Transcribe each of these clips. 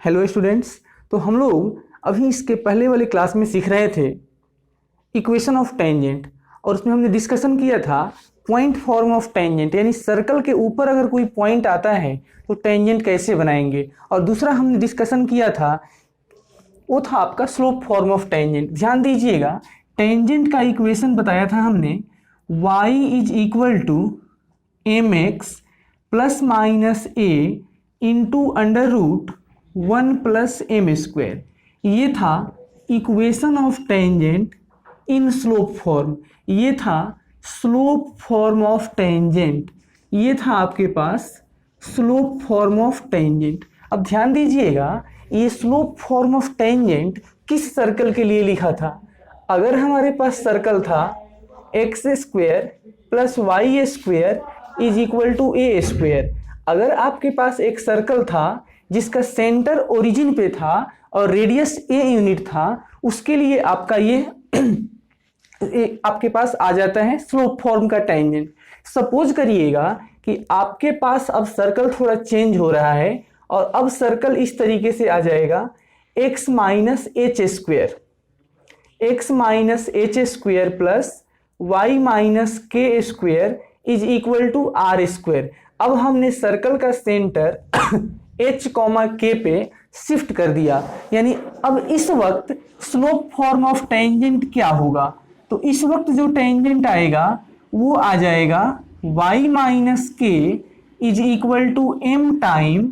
Hello students. तो हम लोग अभी इसके पहले वाले क्लास में सीख रहे थे इक्वेशन ऑफ टेंजेंट, और उसमें हमने डिस्कशन किया था पॉइंट फॉर्म ऑफ टेंजेंट, यानी सर्कल के ऊपर अगर कोई पॉइंट आता है तो टेंजेंट कैसे बनाएंगे। और दूसरा हमने डिस्कशन किया था वो था आपका स्लोप फॉर्म ऑफ टेंजेंट। ध्यान दीजिएगा, टेंजेंट का इक्वेशन बताया था हमने y is equal to m x plus minus a into under root 1 plus m square. ये था equation of tangent in slope form, ये था स्लोप फॉर्म ऑफ टेंजेंट, ये था आपके पास स्लोप फॉर्म ऑफ टेंजेंट। अब ध्यान दीजिएगा, ये स्लोप फॉर्म ऑफ टेंजेंट किस सर्कल के लिए लिखा था। अगर हमारे पास सर्कल था x square plus y square is equal to a square, अगर आपके पास एक सर्कल था जिसका सेंटर ओरिजिन पे था और रेडियस ए यूनिट था, उसके लिए आपका ये आपके पास आ जाता है स्लोप फॉर्म का टेंजेंट। सपोज करिएगा कि आपके पास अब सर्कल थोड़ा चेंज हो रहा है और अब सर्कल इस तरीके से आ जाएगा x minus H square, X minus H square plus Y minus K square is equal to R square. अब हमने सर्कल का सेंटर h कॉमा के पे शिफ्ट कर दिया, यानी अब इस वक्त स्लोप फॉर्म ऑफ टेंजेंट क्या होगा। तो इस वक्त जो टेंजेंट आएगा वो आ जाएगा y minus K is equal to M time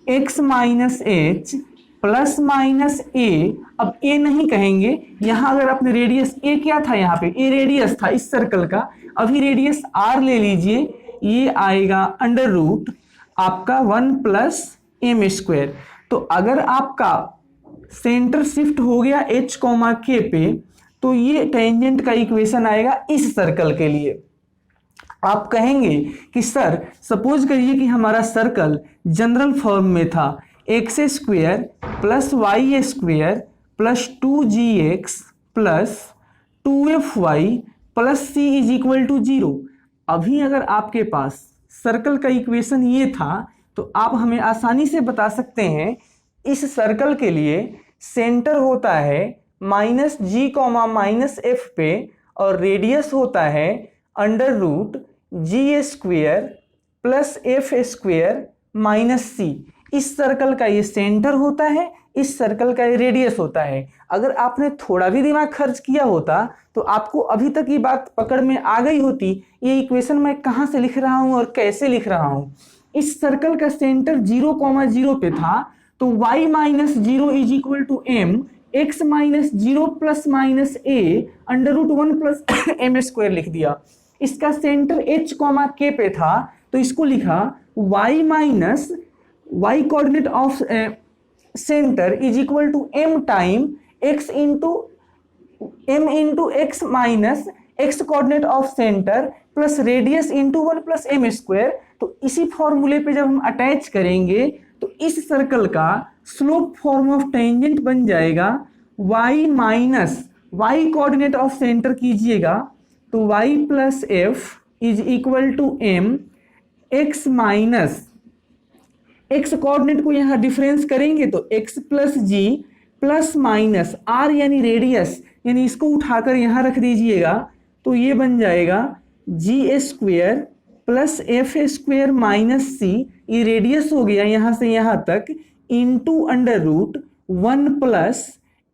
X minus H plus minus A. अब ए नहीं कहेंगे, यहाँ अगर आपने रेडियस ए क्या था, यहाँ पे ए रेडियस था इस सर्कल का, अभी रेडियस आर ले लीजिए, ये आएगा अंडर रूट आपका 1 प्लस एम स्क्वायर। तो अगर आपका सेंटर शिफ्ट हो गया h कॉमा के पे, तो ये टेंजेंट का इक्वेशन आएगा इस सर्कल के लिए। आप कहेंगे कि सर सपोज करिए कि हमारा सर्कल जनरल फॉर्म में था x square plus y square plus 2gx plus 2fy plus c is equal to 0। अभी अगर आपके पास सर्कल का इक्वेशन ये था तो आप हमें आसानी से बता सकते हैं इस सर्कल के लिए सेंटर होता है minus G comma minus F पे और रेडियस होता है under root G square plus F square minus C. इस सर्कल का ये सेंटर होता है, इस सर्कल का ये रेडियस होता है। अगर आपने थोड़ा भी दिमाग खर्च किया होता तो आपको अभी तक ये बात पकड़ में आ गई होती ये इक्वेशन मैं कहाँ से लिख रहा हूँ और कैसे लिख रहा हूँ। इस सर्कल का सेंटर 0,0 पे था तो y minus 0 is equal to m x minus 0 plus minus a under root 1 plus m square लिख दिया। इसका सेंटर h कॉमा के पे था तो इसको लिखा y minus y coordinate of centre is equal to m time x into m into x minus x coordinate of centre plus radius into 1 plus m square. तो इसी फॉर्मूले पे जब हम अटैच करेंगे तो इस सर्कल का स्लोप फॉर्म ऑफ टेंजेंट बन जाएगा y minus y coordinate of centre कीजिएगा तो y plus f is equal to m x minus x coordinate को यहाँ डिफरेंस करेंगे तो x plus g plus minus r यानी रेडियस, यानी इसको उठाकर यहाँ रख दीजिएगा तो ये बन जाएगा G square plus F square minus C, ये रेडियस हो गया यहाँ से यहाँ तक, into under root 1 plus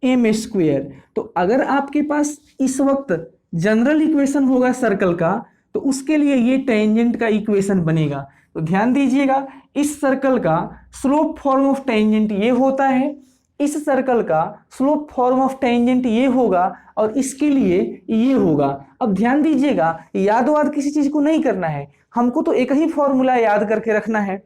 M square. तो अगर आपके पास इस वक्त जनरल इक्वेशन होगा सर्कल का तो उसके लिए ये टेंजेंट का इक्वेशन बनेगा। तो ध्यान दीजिएगा, इस सर्कल का स्लोप फॉर्म ऑफ टेंजेंट ये होता है, इस सर्कल का स्लोप फॉर्म ऑफ टेंजेंट ये होगा और इसके लिए ये होगा। अब ध्यान दीजिएगा, याद वाद किसी चीज को नहीं करना है, हमको तो एक ही फॉर्मूला याद करके रखना है,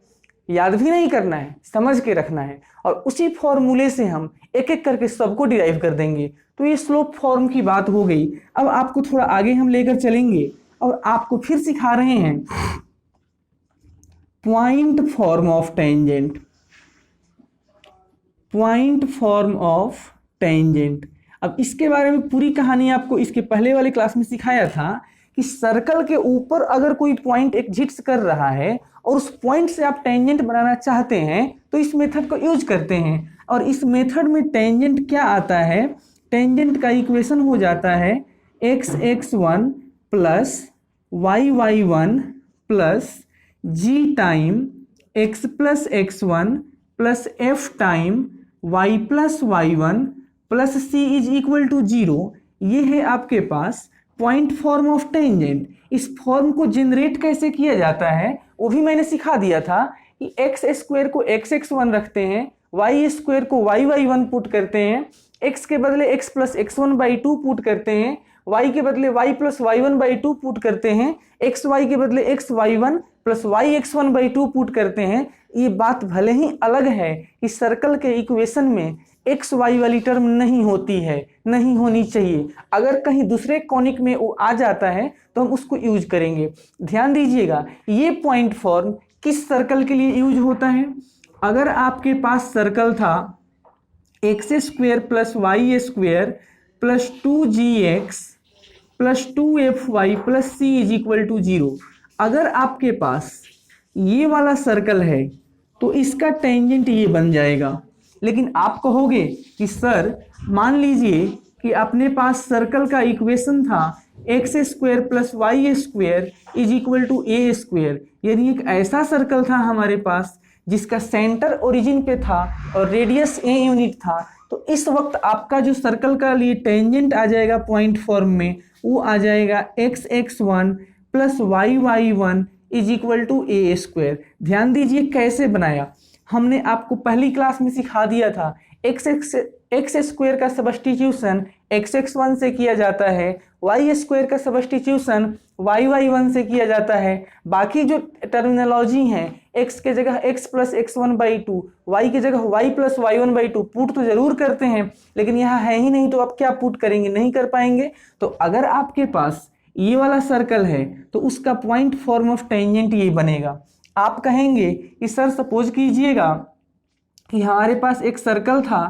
याद भी नहीं करना है, समझ के रखना है और उसी फॉर्मूले से हम एक एक करके सबको डिराइव कर देंगे। तो ये स्लोप फॉर्म की बात हो गई। अब आपको थोड़ा आगे हम लेकर चलेंगे और आपको फिर सिखा रहे हैं point form of tangent, point form of tangent. अब इसके बारे में पूरी कहानी आपको इसके पहले वाले क्लास में सिखाया था कि सर्कल के ऊपर अगर कोई पॉइंट एग्जिस्ट कर रहा है और उस पॉइंट से आप टेंजेंट बनाना चाहते हैं तो इस मेथड को यूज करते हैं। और इस मेथड में टेंजेंट क्या आता है, टेंजेंट का इक्वेशन हो जाता है x(x1) plus y(y1) plus g time x plus x1 plus f time y plus y1 plus c is equal to 0। ये है आपके पास पॉइंट फॉर्म ऑफ टेंजेंट। इस फॉर्म को जनरेट कैसे किया जाता है वो भी मैंने सिखा दिया था कि एक्स स्क्वायर को x(x1) रखते हैं, y स्क्वायर को y(y1) पुट करते हैं, x के बदले x प्लस x1/2 पुट करते हैं, y के बदले y प्लस y1/2 पुट करते हैं, xy के बदले xy1 प्लस yx1/2 पुट करते हैं। ये बात भले ही अलग है कि सर्कल के इक्वेशन में एक्स वाई वाली टर्म नहीं होती है, नहीं होनी चाहिए। अगर कहीं दूसरे कॉनिक में वो आ जाता है तो हम उसको यूज करेंगे। ध्यान दीजिएगा ये पॉइंट फॉर्म किस सर्कल के लिए यूज होता है। अगर आपके पास सर्कल था x² plus y² plus 2gx plus 2fy plus c is equal to 0। अगर आपके पास ये वाला सर्कल है तो इसका टेंजेंट ये बन जाएगा। लेकिन आप कहोगे कि सर मान लीजिए कि अपने पास सर्कल का इक्वेशन था x² plus y² is equal to a², यानी एक ऐसा सर्कल था हमारे पास जिसका सेंटर ओरिजिन पे था और रेडियस a यूनिट था। तो इस वक्त आपका जो सर्कल का लिए टेंजेंट आ जाएगा पॉइंट फॉर्म में, वो आ जाएगा x(x1) plus y(y1) is equal to a²। ध्यान दीजिए कैसे बनाया, हमने आपको पहली क्लास में सिखा दिया था x² का सब्स्टिट्यूशन x(x1) से किया जाता है, y² का सब्स्टिट्यूशन y(y1) से किया जाता है। बाकी जो टर्मिनोलॉजी हैं x के जगह x प्लस x1/2, y के जगह y प्लस y1/2 पुट तो जरूर करते हैं, लेकिन यहाँ है ही नहीं तो आप क्या पुट करेंगे, नहीं कर पाएंगे। तो अगर आपके पास ये वाला सर्कल है तो उसका पॉइंट फॉर्म ऑफ टेंजेंट ये बनेगा। आप कहेंगे कि सर सपोज कीजिएगा कि हमारे पास एक सर्कल था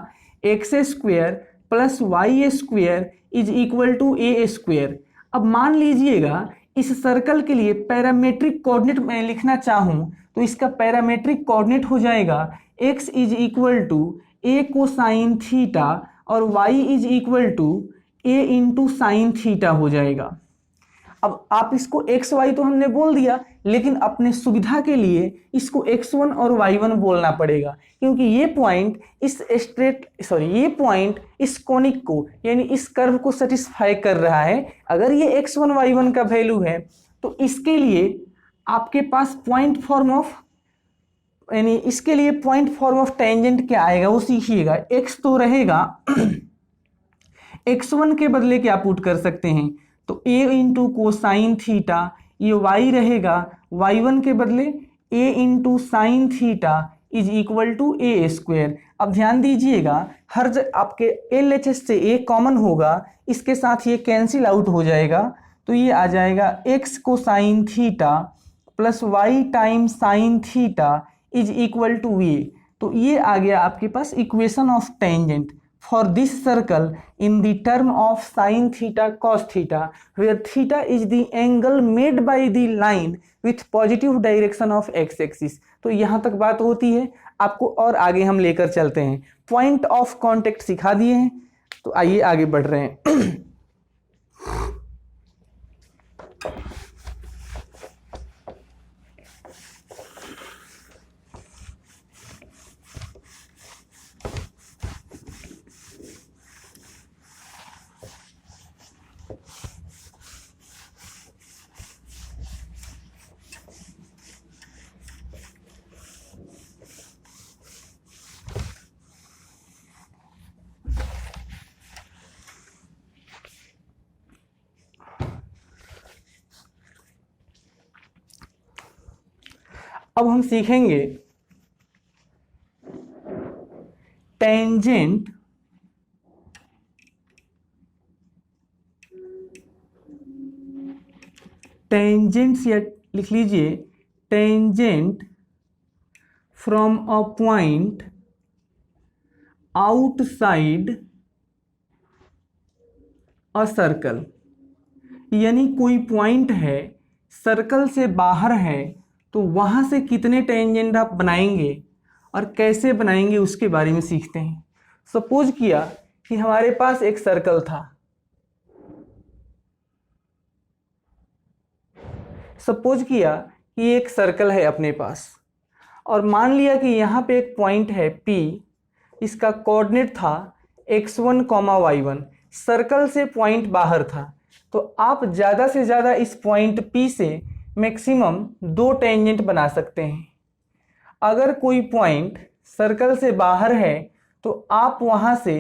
x² plus y² is equal to a²। अब मान लीजिएगा इस सर्कल के लिए पैरामेट्रिक कोऑर्डिनेट मैं लिखना चाहूँ तो इसका पैरामेट्रिक कोऑर्डिनेट हो जाएगा x is equal to a cosine theta और y is equal to a into sine theta हो जाएगा। अब आप इसको एक्स वाई तो हमने बोल दिया, लेकिन अपने सुविधा के लिए इसको x1 और y1 बोलना पड़ेगा, क्योंकि ये पॉइंट ये पॉइंट इस कोनिक को यानी इस कर्व को सेटिस्फाई कर रहा है। अगर ये x1 y1 का वैल्यू है तो इसके लिए आपके पास पॉइंट फॉर्म ऑफ यानी इसके लिए पॉइंट फॉर्म ऑफ टेंजेंट क्या आएगा वो सीखिएगा। x तो रहेगा x1 के बदले क्या पुट कर सकते हैं तो a इंटू कोसाइन थीटा, ये y रहेगा y1 के बदले a into sine theta is equal to a²। अब ध्यान दीजिएगा हर आपके LHS से a कॉमन होगा, इसके साथ ये कैंसिल आउट हो जाएगा तो ये आ जाएगा x cosine theta plus y time sine theta is equal to a। तो ये आ गया आपके पास equation of tangent for this circle in the term of sin theta cos theta, where theta is the angle made by the line with positive direction of x axis। तो यहाँ तक बात होती है, आपको और आगे हम लेकर चलते हैं। पॉइंट ऑफ कांटेक्ट सिखा दिए हैं तो आइए आगे बढ़ रहे हैं। अब हम सीखेंगे टेंजेंट टेंजेंट्स या लिख लीजिए tangent from a point outside a circle, यानी कोई पॉइंट है सर्कल से बाहर है तो वहां से कितने टेंजेंट आप बनाएंगे और कैसे बनाएंगे उसके बारे में सीखते हैं। सपोज किया कि हमारे पास एक सर्कल था। सपोज किया कि एक सर्कल है अपने पास और मान लिया कि यहाँ पे एक पॉइंट है P, इसका कोऑर्डिनेट था x1, y1। सर्कल से पॉइंट बाहर था, तो आप ज़्यादा से ज़्यादा इस पॉइंट P से मैक्सिमम 2 टेंजेंट बना सकते हैं। अगर कोई पॉइंट सर्कल से बाहर है तो आप वहाँ से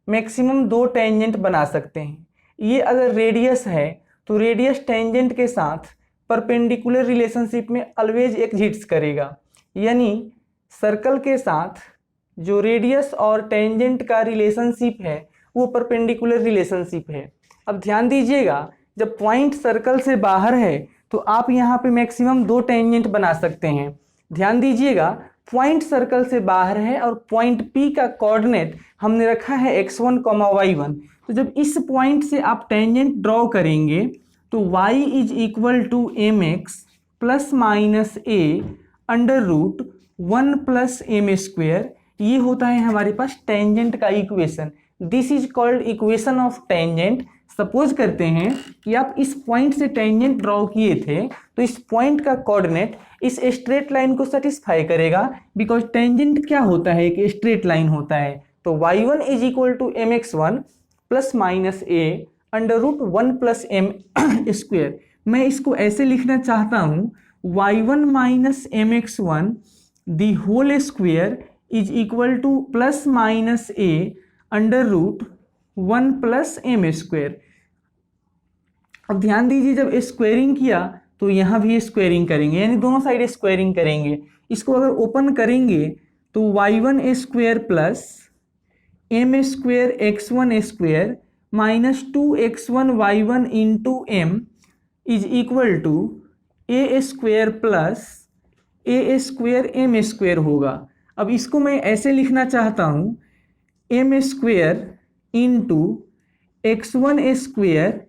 मैक्सिमम 2 टेंजेंट बना सकते हैं। ये अगर रेडियस है तो रेडियस टेंजेंट के साथ परपेंडिकुलर रिलेशनशिप में ऑलवेज एग्जिस्ट करेगा, यानी सर्कल के साथ जो रेडियस और टेंजेंट का रिलेशनशिप है वो परपेंडिकुलर रिलेशनशिप है। अब ध्यान दीजिएगा, जब पॉइंट सर्कल से बाहर है तो आप यहाँ पे मैक्सिमम 2 टेंजेंट बना सकते हैं। ध्यान दीजिएगा, पॉइंट सर्कल से बाहर है और पॉइंट P का कोऑर्डिनेट हमने रखा है x1, y1। तो जब इस पॉइंट से आप टेंजेंट ड्रॉ करेंगे तो y is equal to mx plus minus a under root 1 plus M square. ये होता है हमारे पास टेंजेंट का equation. This is called equation of tangent. Suppose करते हैं कि आप इस पॉइंट से टेंजेंट ड्रॉ किए थे, तो इस पॉइंट का कोऑर्डिनेट इस स्ट्रेट लाइन को सेटिस्फाई करेगा, बिकॉज टेंजेंट क्या होता है, एक स्ट्रेट लाइन होता है। तो y1 is equal to mx1 plus minus a under root 1 plus M square. मैं इसको ऐसे लिखना चाहता हूँ, y1 minus mx1 the whole square is equal to plus minus a under root 1 plus M square. अब ध्यान दीजिए, जब स्क्वेयरिंग किया तो यहाँ भी स्क्वेयरिंग करेंगे, यानी दोनों साइड स्क्वेयरिंग करेंगे। इसको अगर ओपन करेंगे तो y1 square plus M square x1 square minus 2x1 y1 into M is equal to A square plus A square M square होगा। अब इसको मैं ऐसे लिखना चाहता हूँ, M square into x1 square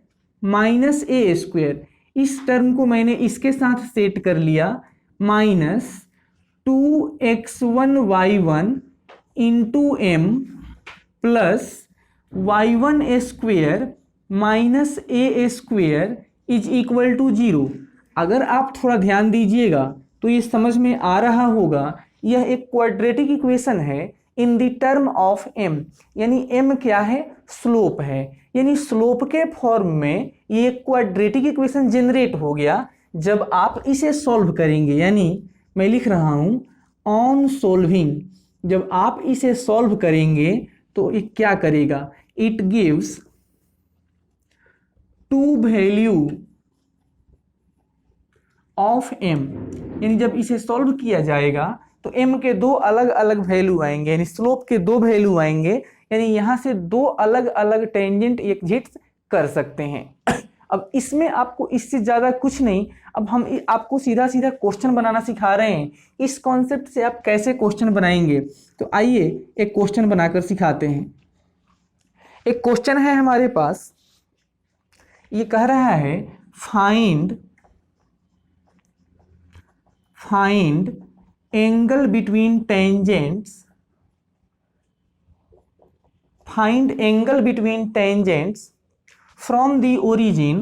minus A square. इस टर्म को मैंने इसके साथ सेट कर लिया, minus 2x1 y1 into M plus y1 square minus A square is equal to 0। अगर आप थोड़ा ध्यान दीजिएगा तो ये समझ में आ रहा होगा, यह एक क्वाड्रेटिक इक्वेशन है in the term of m, यानी m क्या है, स्लोप है, यानी स्लोप के फॉर्म में ये क्वाड्रेटिक इक्वेशन जनरेट हो गया जब आप इसे सॉल्व करेंगे। यानी मैं लिख रहा हूं ऑन सॉल्विंग, जब आप इसे सॉल्व करेंगे तो ये क्या करेगा, it gives 2 value of m, यानी जब इसे सॉल्व किया जाएगा तो m के 2 अलग अलग वैल्यू आएंगे, यानी स्लोप के 2 वैल्यू आएंगे, यानी यहाँ से 2 अलग अलग टेंजेंट एग्जिस्ट कर सकते हैं। अब इसमें आपको इससे ज़्यादा कुछ नहीं, अब हम आपको सीधा सीधा क्वेश्चन बनाना सिखा रहे हैं। इस कॉन्सेप्ट से आप कैसे क्वेश्चन बनाएंगे, तो आइए एक क्वेश्चन बनाकर सिखाते हैं। एक क्वेश्चन है हमारे पास, ये कह रहा है find angle between tangents, find angle between tangents from the origin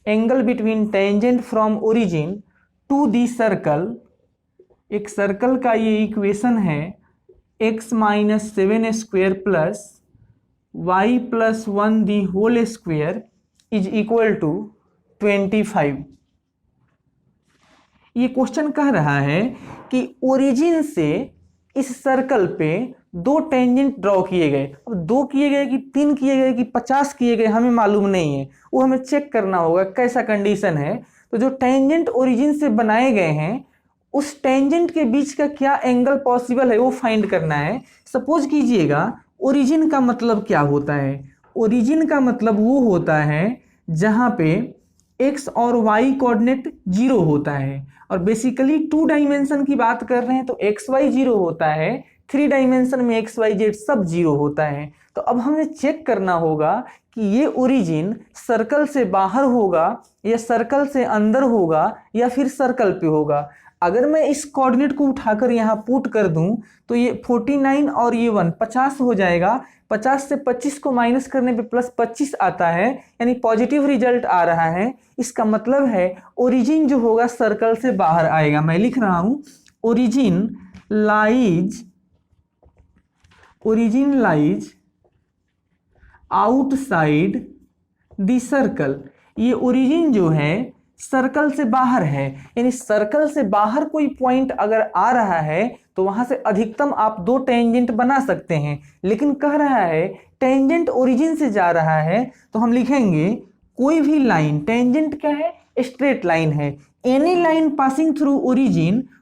angle between tangent from origin to the circle। एक सर्कल का ये इक्वेशन है x minus 7 square plus y plus 1 the whole square is equal to 25। ये question कह रहा है कि origin से इस सर्कल पे 2 टेंजेंट ड्रॉ किए गए। अब 2 किए गए कि 3 किए गए कि 50 किए गए हमें मालूम नहीं है, वो हमें चेक करना होगा कैसा कंडीशन है। तो जो टेंजेंट ओरिजिन से बनाए गए हैं उस टेंजेंट के बीच का क्या एंगल पॉसिबल है वो फाइंड करना है। सपोज कीजिएगा, ओरिजिन का मतलब क्या होता है, ओरिजिन का मतलब वो होता है जहाँ पे x और y कोऑर्डिनेट 0 होता है, और बेसिकली 2 डायमेंशन की बात कर रहे हैं तो xy 0 होता है, 3 डायमेंशन में एक्स वाई जेड सब 0 होता है। तो अब हमें चेक करना होगा कि ये ओरिजिन सर्कल से बाहर होगा या सर्कल से अंदर होगा या फिर सर्कल पे होगा। अगर मैं इस कोऑर्डिनेट को उठाकर यहाँ पुट कर दूं तो ये 49 और ये 1 50 हो जाएगा। 50 से 25 को माइनस करने पे प्लस 25 आता है, यानी पॉजिटिव रिजल्ट आ रहा है। इसका मतलब है ओरिजिन जो होगा सर्कल से बाहर आएगा। मैं लिख रहा हूं origin lies outside the circle. ये ओरिजिन जो है सर्कल से बाहर है, यानी सर्कल से बाहर कोई पॉइंट अगर आ रहा है तो वहां से अधिकतम आप 2 टेंजेंट बना सकते हैं। लेकिन कह रहा है टेंजेंट ओरिजिन से जा रहा है, तो हम लिखेंगे कोई भी लाइन, टेंजेंट क्या है, स्ट्रेट लाइन है। Any line passing through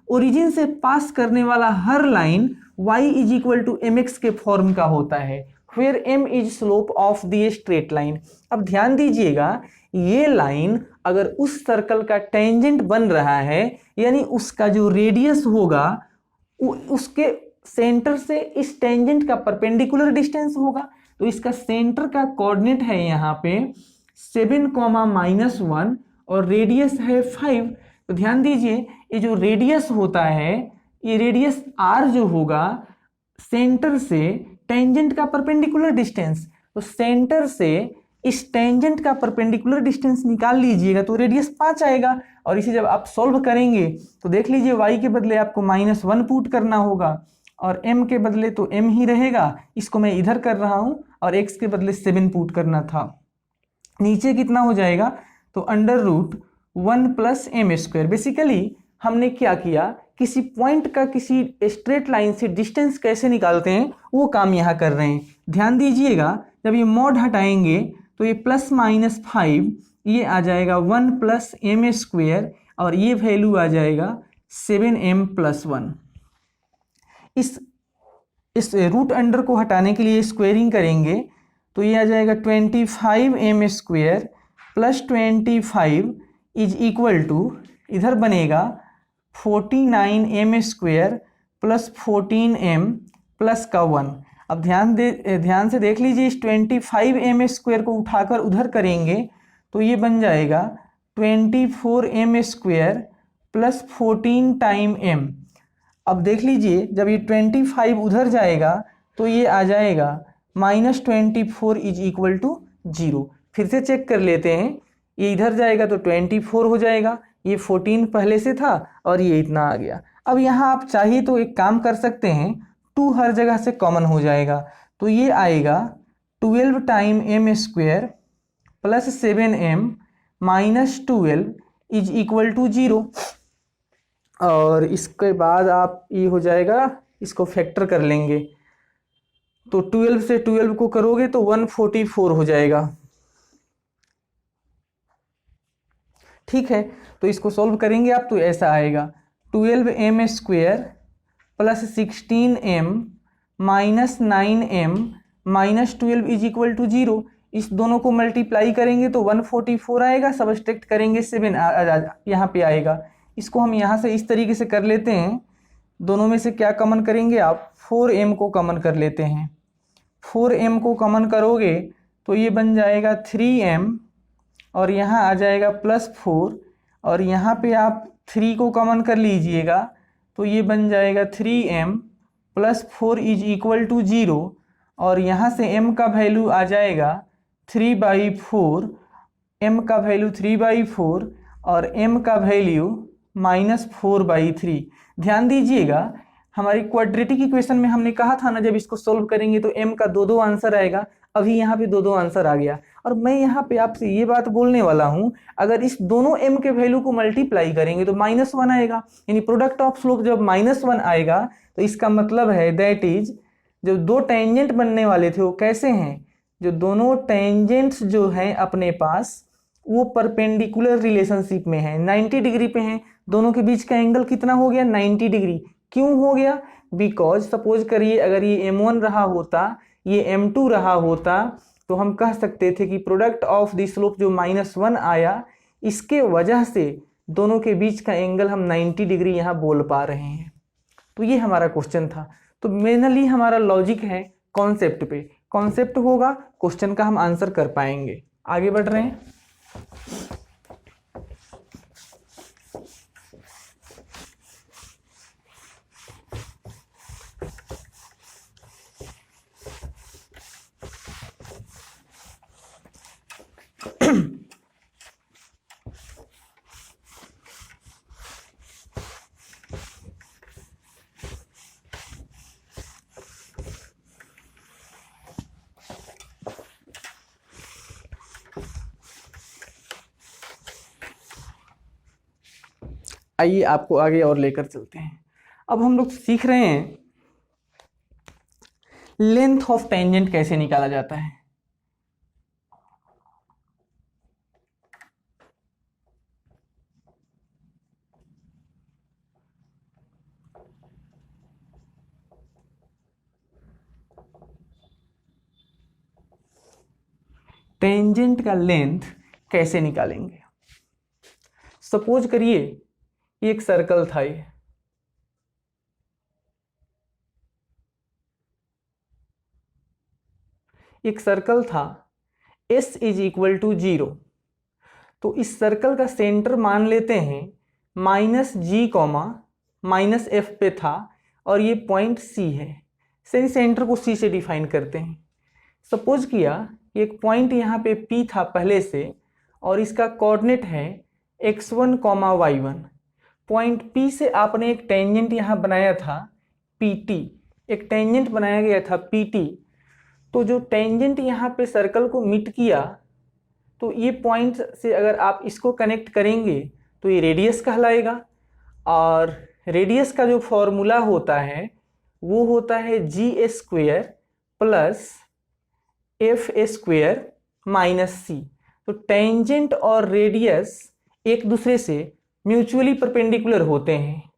origin से पास करने वाला हर line y is equal to mx के फॉर्म का होता है, where m is slope of the straight line. अब ध्यान दीजिएगा, ये लाइन अगर उस सर्कल का टेंजेंट बन रहा है, यानी उसका जो रेडियस होगा उसके सेंटर से इस टेंजेंट का परपेंडिकुलर डिस्टेंस होगा। तो इसका सेंटर का कोऑर्डिनेट है यहाँ पे 7, -1 और रेडियस है 5। तो ध्यान दीजिए, ये जो रेडियस होता है, ये रेडियस r जो होगा सेंटर से टेंजेंट का परपेंडिकुलर डिस्टेंस, तो सेंटर से इस टेंजेंट का परपेंडिकुलर डिस्टेंस निकाल लीजिएगा तो रेडियस 5 आएगा। और इसे जब आप सॉल्व करेंगे तो देख लीजिए y के बदले आपको -1 पुट करना होगा और m के बदले तो m ही रहेगा। इसको मैं इधर कर रहा हूं और x के बदले 7 पुट करना था। नीचे कितना हो जाएगा, तो √1 + m²। बेसिकली हमने क्या किया, किसी पॉइंट का किसी स्ट्रेट लाइन से डिस्टेंस कैसे निकालते हैं वो काम यहाँ कर रहे हैं। ध्यान दीजिएगा, जब ये मॉड हटाएंगे तो ये +-5 ये आ जाएगा 1 + m² और ये वैल्यू आ जाएगा 7m+1। इस रूट अंडर को हटाने के लिए स्क्वेयरिंग करेंगे तो ये आ जाएगा 25m² + 25 इज इक्वल टू, इधर बनेगा 49m² + 14m + 1। अब ध्यान से देख लीजिए, इस 25m² को उठाकर उधर करेंगे तो ये बन जाएगा 24m² + 14 टाइम m। अब देख लीजिए, जब ये 25 उधर जाएगा तो ये आ जाएगा -24 इज इक्वल टू 0। फिर से चेक कर लेते हैं, ये इधर जाएगा तो 24 हो जाएगा, ये 14 पहले से था और ये इतना आ गया। अब यहाँ आप चाहिए तो एक काम कर सकते हैं, 2 हर जगह से कॉमन हो जाएगा तो ये आएगा 12 time m² + 7m - 12 is equal to 0। और इसके बाद आप ये हो जाएगा, इसको फैक्टर कर लेंगे तो 12 से 12 को करोगे तो 144 हो जाएगा। ठीक है, तो इसको सॉल्व करेंगे आप तो ऐसा आएगा 12m² + 16m - 9m - 12 is equal to 0। इस दोनों को मल्टीप्लाई करेंगे तो 144 आएगा, सबट्रैक्ट करेंगे 7 यहाँ पे आएगा। इसको हम यहाँ से इस तरीके से कर लेते हैं, दोनों में से क्या कॉमन करेंगे आप, 4m को कॉमन कर लेते हैं। 4m को कॉमन करोगे तो ये बन जाएगा 3m और यहाँ आ जाएगा +4 और यहाँ पे आप 3 को कॉमन कर लीजिएगा तो ये बन जाएगा 3m + 4 इज इक्वल टू 0 और यहाँ से m का वैल्यू आ जाएगा 3/4, m का वैल्यू 3/4 और m का वैल्यू -4/3। ध्यान दीजिएगा, हमारी क्वाड्रेटिक इक्वेशन में हमने कहा था ना, जब इसको सोल्व करेंगे तो m का 2 आंसर आएगा। अभी यहाँ पे 2 आंसर आ गया और मैं यहाँ पे आपसे ये बात बोलने वाला हूँ, अगर इस दोनों m के वैल्यू को मल्टीप्लाई करेंगे तो -1 आएगा, यानी प्रोडक्ट ऑफ स्लोप जब -1 आएगा तो इसका मतलब है दैट इज जो 2 टेंजेंट बनने वाले थे वो कैसे हैं, जो दोनों टेंजेंट्स जो हैं अपने पास वो परपेंडिकुलर रिलेशनशिप में हैं, 90 डिग्री पे हैं। दोनों के बीच का एंगल कितना हो गया, 90 डिग्री। क्यों हो गया, बिकॉज सपोज करिए अगर ये m1 रहा होता, ये m2 रहा होता तो हम कह सकते थे कि प्रोडक्ट ऑफ द स्लोप जो -1 आया, इसके वजह से दोनों के बीच का एंगल हम 90 डिग्री यहाँ बोल पा रहे हैं। तो ये हमारा क्वेश्चन था। तो मेनली हमारा लॉजिक है कॉन्सेप्ट पे, कॉन्सेप्ट होगा क्वेश्चन का हम आंसर कर पाएंगे। आगे बढ़ रहे हैं। आइए आपको आगे और लेकर चलते हैं। अब हम लोग सीख रहे हैं लेंथ ऑफ टेंजेंट कैसे निकाला जाता है। टेंजेंट का लेंथ कैसे निकालेंगे। सपोज करिए ये एक सर्कल था, ये एक सर्कल था, s इज इक्वल टू 0। तो इस सर्कल का सेंटर मान लेते हैं -g, -f पे था और ये पॉइंट C है। सही, सेंटर को C से डिफाइन करते हैं। सपोज किया एक पॉइंट यहाँ पे P था पहले से और इसका कोऑर्डिनेट है x1, y1। पॉइंट P से आपने एक टेंजेंट यहाँ बनाया था PT, एक टेंजेंट बनाया गया था PT। तो जो टेंजेंट यहाँ पे सर्कल को मीट किया, तो ये पॉइंट से अगर आप इसको कनेक्ट करेंगे तो ये रेडियस कहलाएगा। और रेडियस का जो फॉर्मूला होता है वो होता है g² plus f² minus c। तो टेंजेंट और रेडियस एक दूसरे से म्यूचुअली परपेंडिकुलर होते हैं।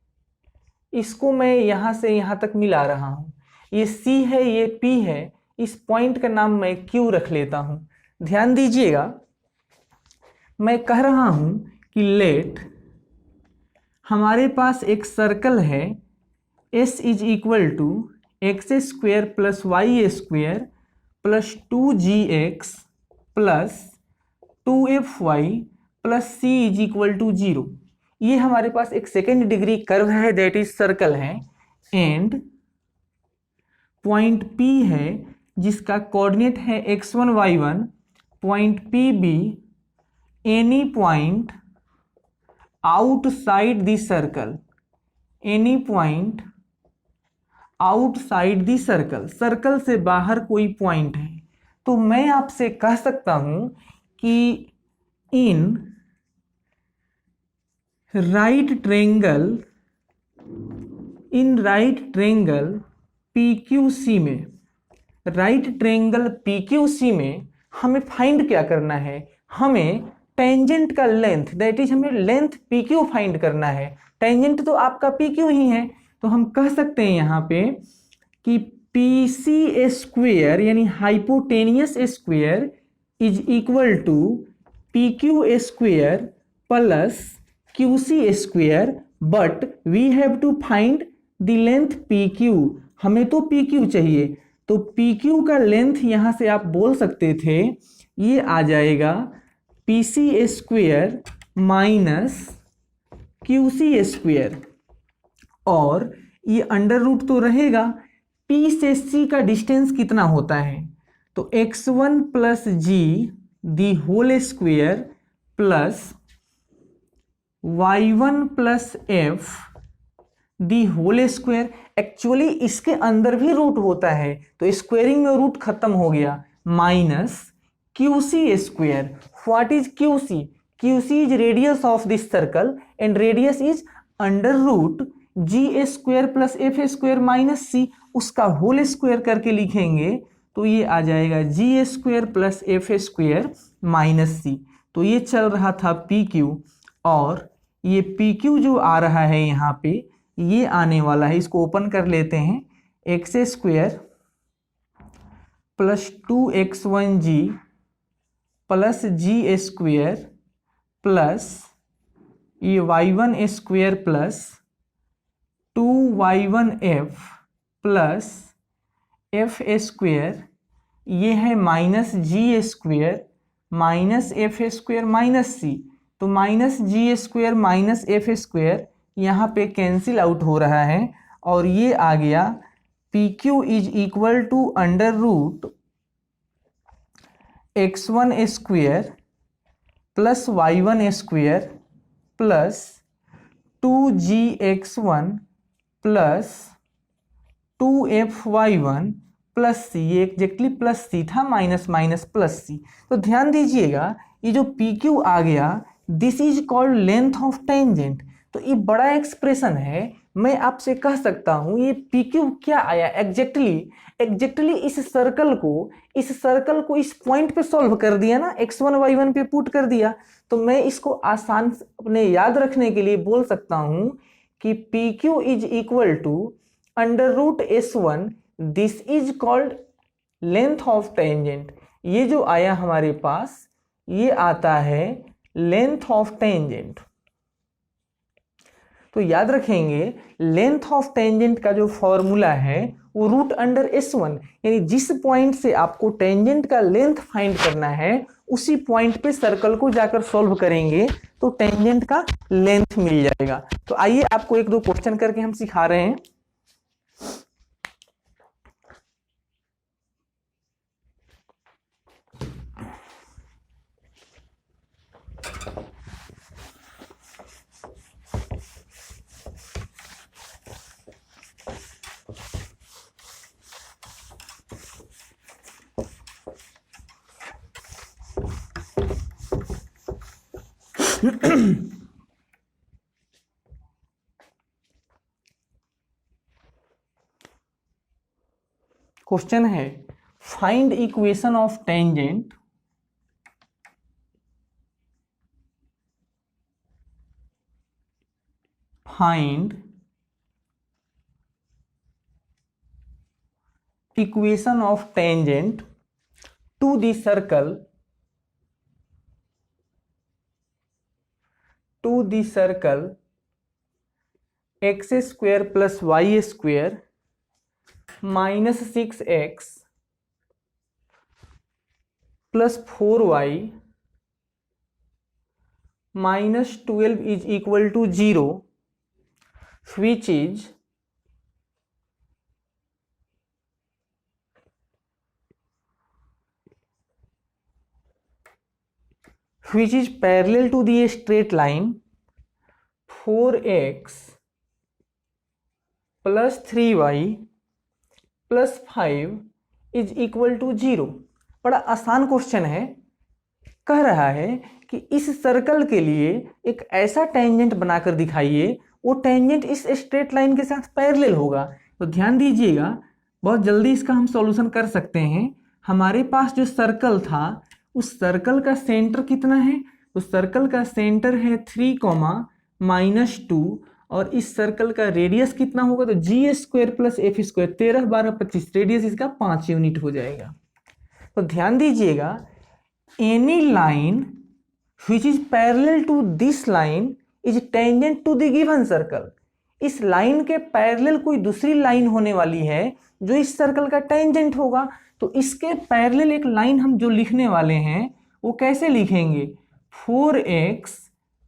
इसको मैं यहाँ से यहाँ तक मिला रहा हूँ, ये C है, ये P है, इस पॉइंट का नाम मैं Q रख लेता हूँ। ध्यान दीजिएगा, मैं कह रहा हूँ कि लेट हमारे पास एक सर्कल है S is equal to x² plus y² plus 2gx plus 2fy plus c is equal to 0। ये हमारे पास एक सेकेंड डिग्री कर्व है, दैट इज सर्कल है। एंड पॉइंट P है जिसका कोऑर्डिनेट है x1, y1। Point PB any point outside the circle, any point outside the circle, circle से बाहर कोई पॉइंट है। तो मैं आपसे कह सकता हूं कि इन राइट ट्रेंगल PQC में, राइट ट्रेंगल PQC में हमें फाइंड क्या करना है, हमें टेंजेंट का लेंथ, दैट इज हमें लेंथ PQ फाइंड करना है। टेंजेंट तो आपका PQ ही है, तो हम कह सकते हैं यहाँ पे कि PC² यानी hypotenuse square is equal to PQ² plus QC², but we have to find the length PQ। हमें तो PQ चाहिए, तो PQ का लेंथ यहाँ से आप बोल सकते थे ये आ जाएगा PC² माइनस QC²। और ये अंडर रूट तो रहेगा, P से C का डिस्टेंस कितना होता है, तो x1 plus g the whole square plus y1 plus f the whole square. Actually इसके अंदर भी रूट होता है, तो स्क्वायरिंग में रूट खत्म हो गया, minus QC²। What is QC? QC is radius of this circle and radius is under root g² plus f² minus c, उसका होल स्क्वायर करके लिखेंगे तो ये आ जाएगा g² plus f² minus c। तो ये चल रहा था PQ, और ये PQ जो आ रहा है यहाँ पे, ये आने वाला है, इसको ओपन कर लेते हैं, x² plus 2x1g plus g² plus ये y1² plus 2y1f plus F square, ये है minus G square minus F square minus C, तो minus G square minus F square यहाँ पे कैंसिल आउट हो रहा है और ये आ गया P Q is equal to under root x1 square plus y1 square plus 2gx1 plus 2fy1 plus C, ये एग्जैक्टली प्लस सी था, माइनस माइनस प्लस सी। तो ध्यान दीजिएगा ये जो पी क्यू आ गया, this is called length of tangent. तो ये बड़ा एक्सप्रेशन है, मैं आपसे कह सकता हूं ये पी क्यू क्या आया एग्जैक्टली इस सर्कल को इस पॉइंट पे सॉल्व कर दिया ना, x1 y1 पे पुट कर दिया। तो मैं इसको आसान अपने याद रखने के लिए बोल सकता हूं कि P Q is equal to under root s1, this is called length of tangent. ये जो आया हमारे पास ये आता है लेंथ ऑफ टेंजेंट। तो याद रखेंगे लेंथ ऑफ टेंजेंट का जो फॉर्मूला है वो रूट अंडर s1, यानी जिस पॉइंट से आपको टेंजेंट का लेंथ फाइंड करना है उसी पॉइंट पे सर्कल को जाकर सॉल्व करेंगे तो टेंजेंट का लेंथ मिल जाएगा। तो आइए आपको एक दो क्वेश्चन करके हम सिखा रहे हैं। क्वेश्चन है find equation of tangent find equation of tangent to the circle x square plus y square minus 6x plus 4y minus 12 is equal to 0, which is parallel to the straight line 4x plus 3y plus 5 is equal to 0। बड़ा आसान question है, कह रहा है कि इस circle के लिए एक ऐसा टेंजेंट बनाकर दिखाइए, वो टेंजेंट इस स्ट्रेट लाइन के साथ पैरेलल होगा। तो ध्यान दीजिएगा, बहुत जल्दी इसका हम सॉल्यूशन कर सकते हैं। हमारे पास जो सर्कल था उस सर्कल का सेंटर कितना है, उस सर्कल का सेंटर है 3, और इस सर्कल का रेडियस कितना होगा, तो G square plus F square 13, 12, 25, radius इसका 5 यूनिट हो जाएगा। तो ध्यान दीजिएगा, any line which is parallel to this line is tangent to the given circle. इस लाइन के पैरेलल कोई दूसरी लाइन होने वाली है जो इस सर्कल का टेंजेंट होगा। तो इसके पैरेलल एक लाइन हम जो लिखने वाले हैं वो कैसे लिखेंगे, 4x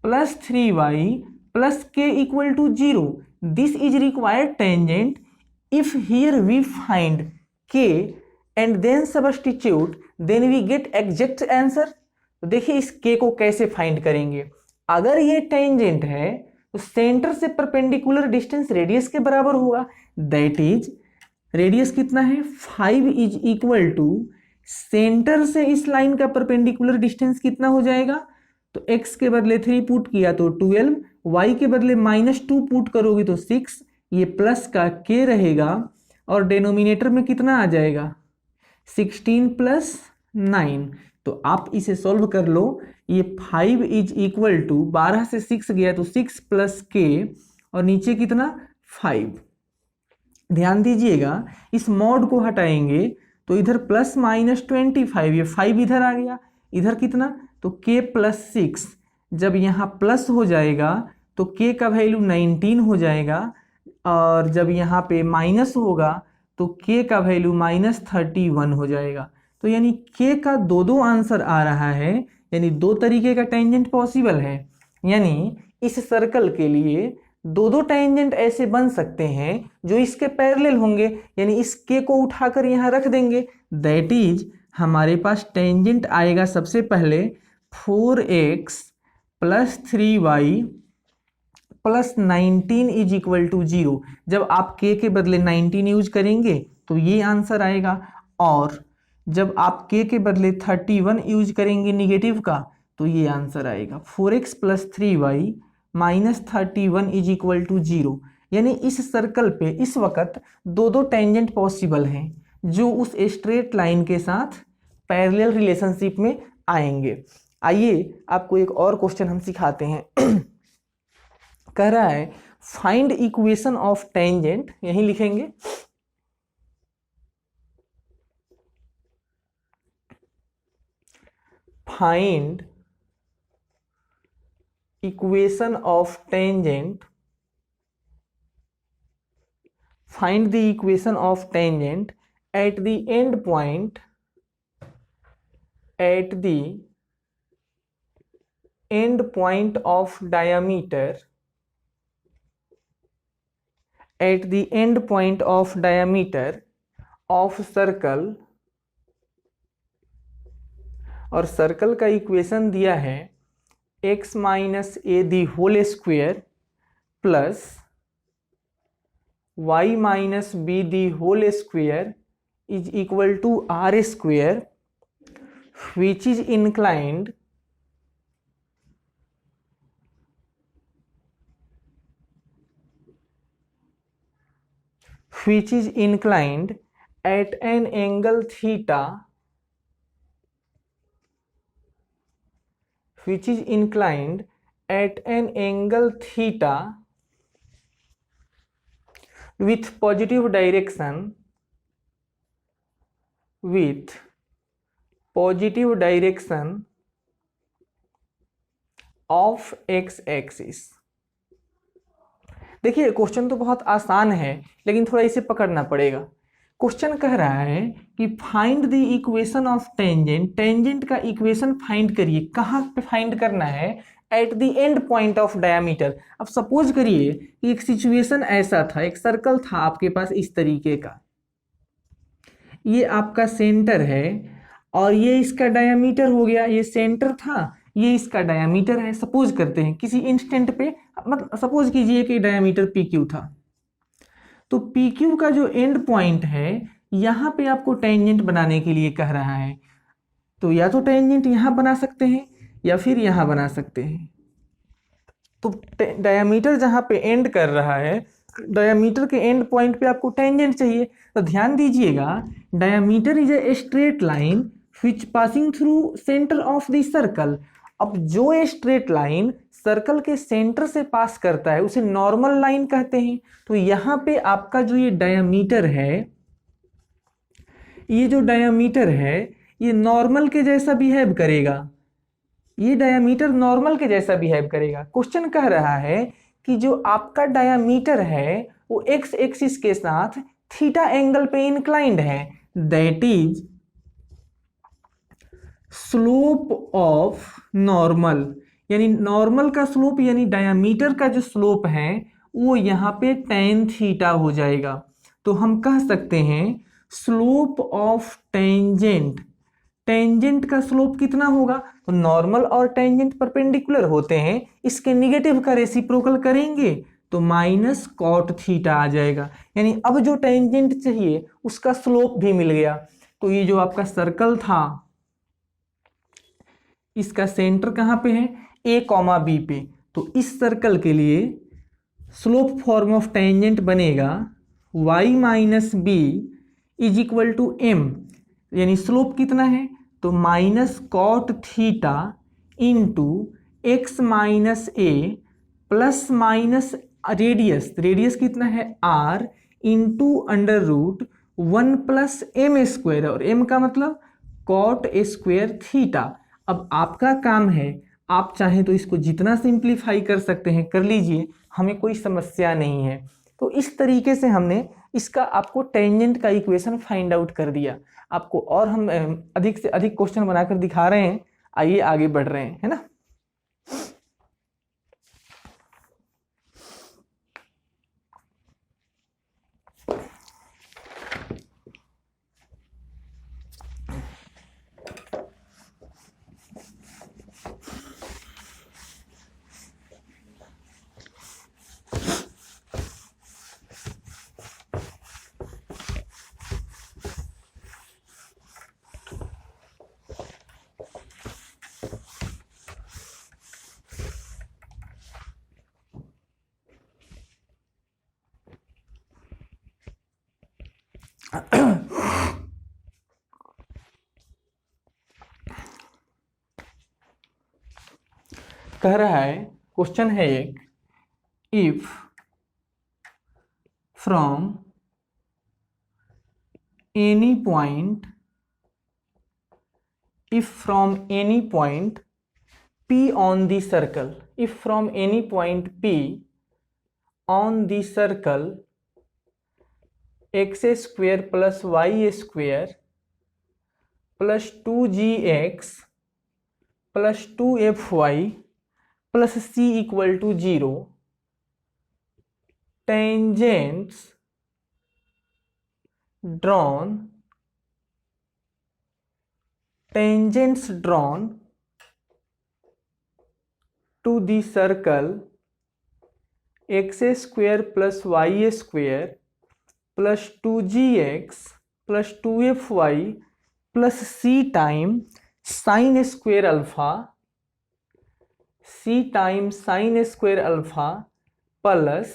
plus 3y plus k equal to 0. This is required tangent. If here we find k and then substitute, then we get exact answer. तो देखिए इस k को कैसे फाइंड करेंगे। अगर ये टेंजेंट है तो सेंटर से परपेंडिकुलर डिस्टेंस रेडियस के बराबर होगा। दैट इज रेडियस कितना है 5 इज इक्वल टू सेंटर से इस लाइन का परपेंडिकुलर डिस्टेंस कितना हो जाएगा, तो x के बदले 3 पुट किया तो 12, y के बदले -2 पुट करोगे तो 6, ये प्लस का k रहेगा और डिनोमिनेटर में कितना आ जाएगा 16 प्लस 9। तो आप इसे सॉल्व कर लो, ये 5 इज इक्वल टू 12 से 6 गया तो 6 प्लस k और नीचे कितना 5। ध्यान दीजिएगा, इस मॉड को हटाएंगे तो इधर प्लस -25, ये 5 इधर आ गया, इधर कितना तो k प्लस 6। जब यहाँ प्लस हो जाएगा तो k का वैल्यू 19 हो जाएगा और जब यहाँ पे माइनस होगा तो k का वैल्यू -31 हो जाएगा। तो यानी k का दो आंसर आ रहा है, यानी दो तरीके का टेंजेंट पॉसिबल है। यानी इस सर्कल के लिए दो टेंजेंट ऐसे बन सकते हैं जो इसके पैरेलल होंगे, यानी इस k को उठाकर यहाँ रख देंगे। दैट इज हमारे पास टेंजेंट आएगा सबसे पहले 4x + 3y + 19 is equal to 0। जब आप k के बदले 19 यूज करेंगे तो ये आंसर आएगा, और जब आप k के बदले 31 यूज करेंगे निगेटिव का तो ये आंसर आएगा। 4x + 3y - 31 is equal to 0। यानी इस सर्कल पे इस वक्त दो टेंजेंट पॉसिबल हैं जो उस स्ट्रेट लाइन के साथ पैरेलल रिलेशनशिप में आएंगे। आइए आपको एक और क्वेश्चन हम सिखाते हैं। कह रहा है फाइंड इक्वेशन ऑफ टेंजेंट, यहीं लिखेंगे। Find equation of tangent, find the equation of tangent at the end point, at the end point of diameter, at the end point of diameter of circle, और circle का equation दिया है x - a the whole square plus y - b the whole square is equal to r square, which is inclined at an angle theta, which is inclined at an angle theta with positive direction, with positive direction of x axis। देखिए question तो बहुत आसान है, लेकिन थोड़ा इसे पकड़ना पड़ेगा। क्वेश्चन कह रहा है कि find the equation of tangent, tangent का इक्वेशन फाइंड करिए। कहाँ पे फाइंड करना है? At the end point of diameter. अब सपोज करिए कि एक सिचुएशन ऐसा था, एक सर्कल था आपके पास इस तरीके का, ये आपका सेंटर है और ये इसका डायमीटर हो गया। ये सेंटर था, ये इसका डायमीटर है। सपोज करते हैं किसी इंस्टेंट पे, मतलब सपोज कीजिए कि डायमीटर पी क्यू था, तो पी क्यू का जो एंड पॉइंट है यहाँ पे आपको टेंजेंट बनाने के लिए कह रहा है। तो या तो टेंजेंट यहाँ बना सकते हैं या फिर यहाँ बना सकते हैं। तो डायमीटर जहाँ पे एंड कर रहा है, डायमीटर के एंड पॉइंट पे आपको टेंजेंट चाहिए। तो ध्यान दीजिएगा, diameter is a straight line which passing through centre of the circle. अब जो स्ट्रेट लाइन सर्कल के सेंटर से पास करता है उसे नॉर्मल लाइन कहते हैं। तो यहाँ पे आपका जो ये डायमीटर है, ये जो डायमीटर है ये नॉर्मल के जैसा बिहेव करेगा, ये डायमीटर नॉर्मल के जैसा बिहेव करेगा। क्वेश्चन कह रहा है कि जो आपका डायमीटर है वो एक्स एक्सिस के साथ थीटा एंगल पे इंक्लाइंड है। That is slope of normal, यानी नॉर्मल का स्लोप यानी डायमीटर का जो स्लोप है वो यहाँ पे tan थीटा हो जाएगा। तो हम कह सकते हैं स्लोप ऑफ टेंजेंट, टेंजेंट का स्लोप कितना होगा? तो नॉर्मल और टेंजेंट परपेंडिकुलर होते हैं, इसके निगेटिव का रेसिप्रोकल करेंगे तो माइनस कॉट थीटा आ जाएगा। यानी अब जो टेंजेंट चाहिए उसका स्लोप भी मिल गया। तो ये जो आपका सर्कल था इसका सेंटर कहाँ पे है? a, b पे। तो इस सर्कल के लिए स्लोप फॉर्म ऑफ टेंजेंट बनेगा y - b is equal to m, यानी स्लोप कितना है? तो minus cot theta into x minus A plus minus radius, radius कितना है? r into under root 1 + m², और m का मतलब कॉट स्क्वायर थीटा। अब आपका काम है, आप चाहें तो इसको जितना सिंप्लीफाई कर सकते हैं कर लीजिए, हमें कोई समस्या नहीं है। तो इस तरीके से हमने इसका आपको टेंजेंट का इक्वेशन फाइंड आउट कर दिया। आपको और हम अधिक से अधिक क्वेश्चन बनाकर दिखा रहे हैं। आइए आगे बढ़ रहे हैं, है ना। कह रहा है, क्वेश्चन है एक, if from any point P on the circle, if from any point P on the circle x square plus y square plus 2gx plus 2fy plus c equal to 0, tangents drawn to the circle x square plus y square plus 2gx plus 2fy plus c time sin square alpha plus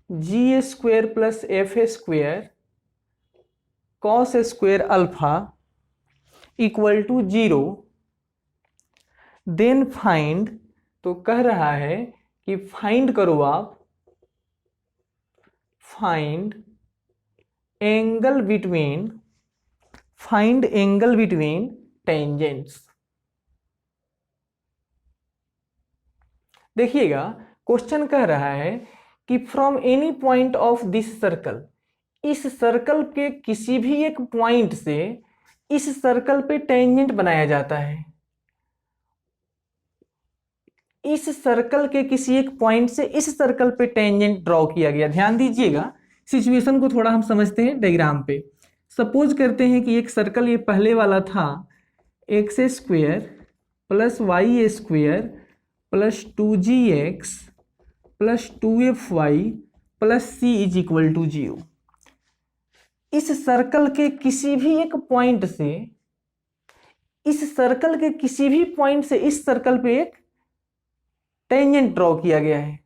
g square plus f square cos square alpha equal to 0, then find. तो कह रहा है कि find करो आप, find angle between tangents. देखिएगा, question कह रहा है कि from any point of this circle, इस सर्कल के किसी भी एक पॉइंट से इस सर्कल पे टेंजेंट बनाया जाता है। इस सर्कल के किसी एक पॉइंट से इस सर्कल पे टेंजेंट ड्रॉ किया गया। ध्यान दीजिएगा, सिचुएशन को थोड़ा हम समझते हैं डायग्राम पे। सपोज करते हैं कि एक सर्कल ये पहले वाला था x square plus y square plus 2gx plus 2fy plus c is equal to 0। इस सर्कल के किसी भी एक पॉइंट से, इस सर्कल के किसी भी पॉइंट से इस सर्कल पे एक टेंजेंट ड्रॉ किया गया है।